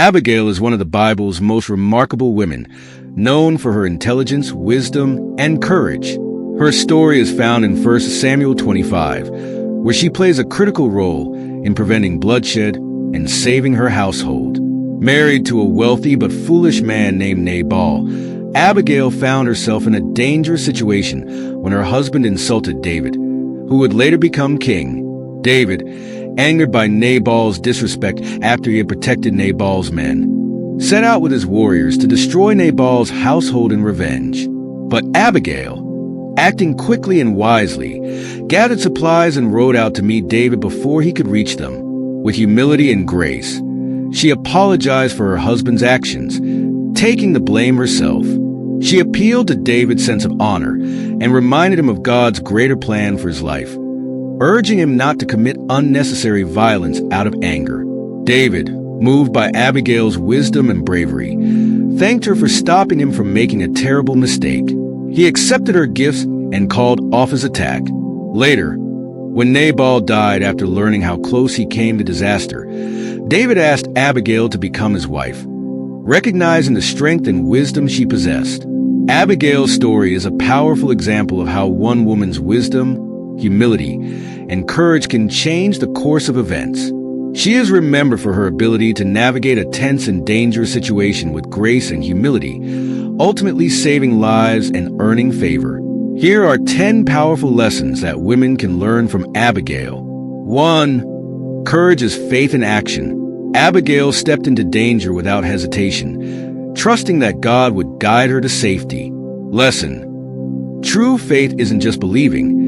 Abigail is one of the Bible's most remarkable women, known for her intelligence, wisdom, and courage. Her story is found in 1 Samuel 25, where she plays a critical role in preventing bloodshed and saving her household. Married to a wealthy but foolish man named Nabal, Abigail found herself in a dangerous situation when her husband insulted David, who would later become king. David, angered by Nabal's disrespect after he had protected Nabal's men, set out with his warriors to destroy Nabal's household in revenge. But Abigail, acting quickly and wisely, gathered supplies and rode out to meet David before he could reach them. With humility and grace, she apologized for her husband's actions, taking the blame herself. She appealed to David's sense of honor and reminded him of God's greater plan for his life, urging him not to commit unnecessary violence out of anger. David, moved by Abigail's wisdom and bravery, thanked her for stopping him from making a terrible mistake. He accepted her gifts and called off his attack. Later, when Nabal died after learning how close he came to disaster, David asked Abigail to become his wife, recognizing the strength and wisdom she possessed. Abigail's story is a powerful example of how one woman's wisdom, humility, and courage can change the course of events. She is remembered for her ability to navigate a tense and dangerous situation with grace and humility, ultimately saving lives and earning favor. Here are 10 powerful lessons that women can learn from Abigail. 1. Courage is faith in action. Abigail stepped into danger without hesitation, trusting that God would guide her to safety. Lesson: true faith isn't just believing,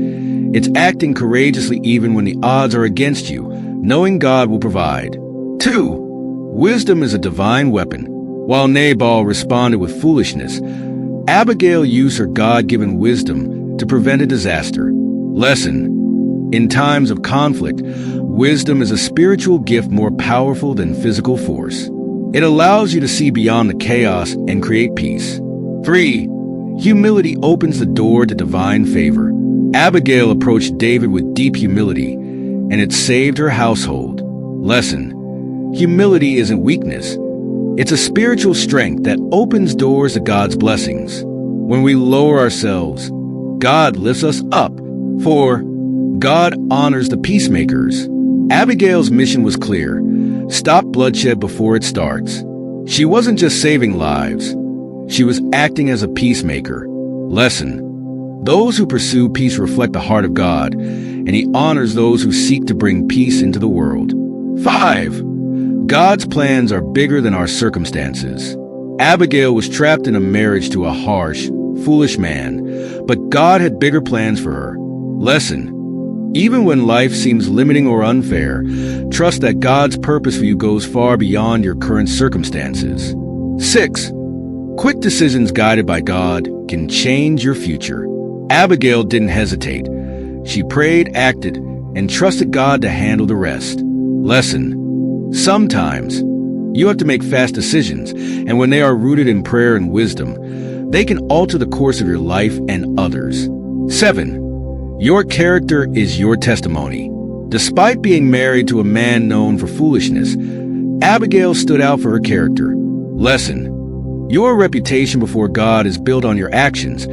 it's acting courageously even when the odds are against you, knowing God will provide. 2. Wisdom is a divine weapon. While Nabal responded with foolishness, Abigail used her God-given wisdom to prevent a disaster. Lesson: in times of conflict, wisdom is a spiritual gift more powerful than physical force. It allows you to see beyond the chaos and create peace. 3. Humility opens the door to divine favor. Abigail approached David with deep humility, and it saved her household. Lesson: humility isn't weakness. It's a spiritual strength that opens doors to God's blessings. When we lower ourselves, God lifts us up. 4. God honors the peacemakers. Abigail's mission was clear: stop bloodshed before it starts. She wasn't just saving lives, she was acting as a peacemaker. Lesson: those who pursue peace reflect the heart of God, and He honors those who seek to bring peace into the world. 5. God's plans are bigger than our circumstances. Abigail was trapped in a marriage to a harsh, foolish man, but God had bigger plans for her. Lesson: even when life seems limiting or unfair, trust that God's purpose for you goes far beyond your current circumstances. 6. Quick decisions guided by God can change your future. Abigail didn't hesitate. She prayed, acted, and trusted God to handle the rest. Lesson: sometimes you have to make fast decisions, and when they are rooted in prayer and wisdom, they can alter the course of your life and others. 7. Your character is your testimony. Despite being married to a man known for foolishness, Abigail stood out for her character. Lesson: your reputation before God is built on your actions,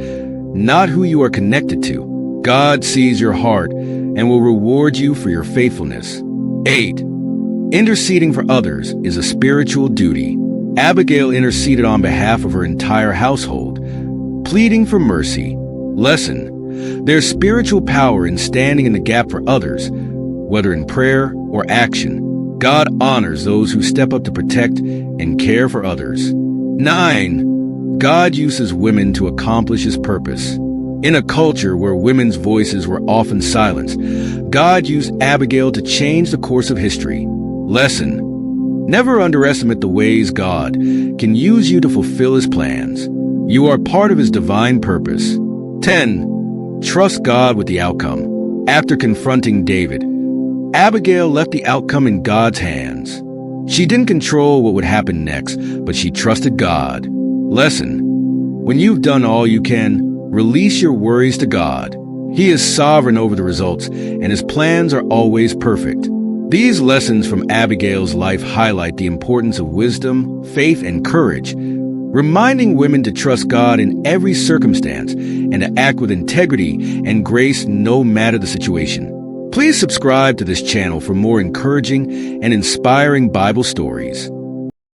not who you are connected to. God sees your heart and will reward you for your faithfulness. 8. Interceding for others is a spiritual duty. Abigail interceded on behalf of her entire household, pleading for mercy. Lesson: there's spiritual power in standing in the gap for others, whether in prayer or action. God honors those who step up to protect and care for others. 9. God uses women to accomplish His purpose. In a culture where women's voices were often silenced, God used Abigail to change the course of history. Lesson: never underestimate the ways God can use you to fulfill His plans. You are part of His divine purpose. 10. Trust God with the outcome. After confronting David, Abigail left the outcome in God's hands. She didn't control what would happen next, but she trusted God. Lesson: when you've done all you can, release your worries to God. He is sovereign over the results, and His plans are always perfect. These lessons from Abigail's life highlight the importance of wisdom, faith, and courage, reminding women to trust God in every circumstance and to act with integrity and grace no matter the situation. Please subscribe to this channel for more encouraging and inspiring Bible stories.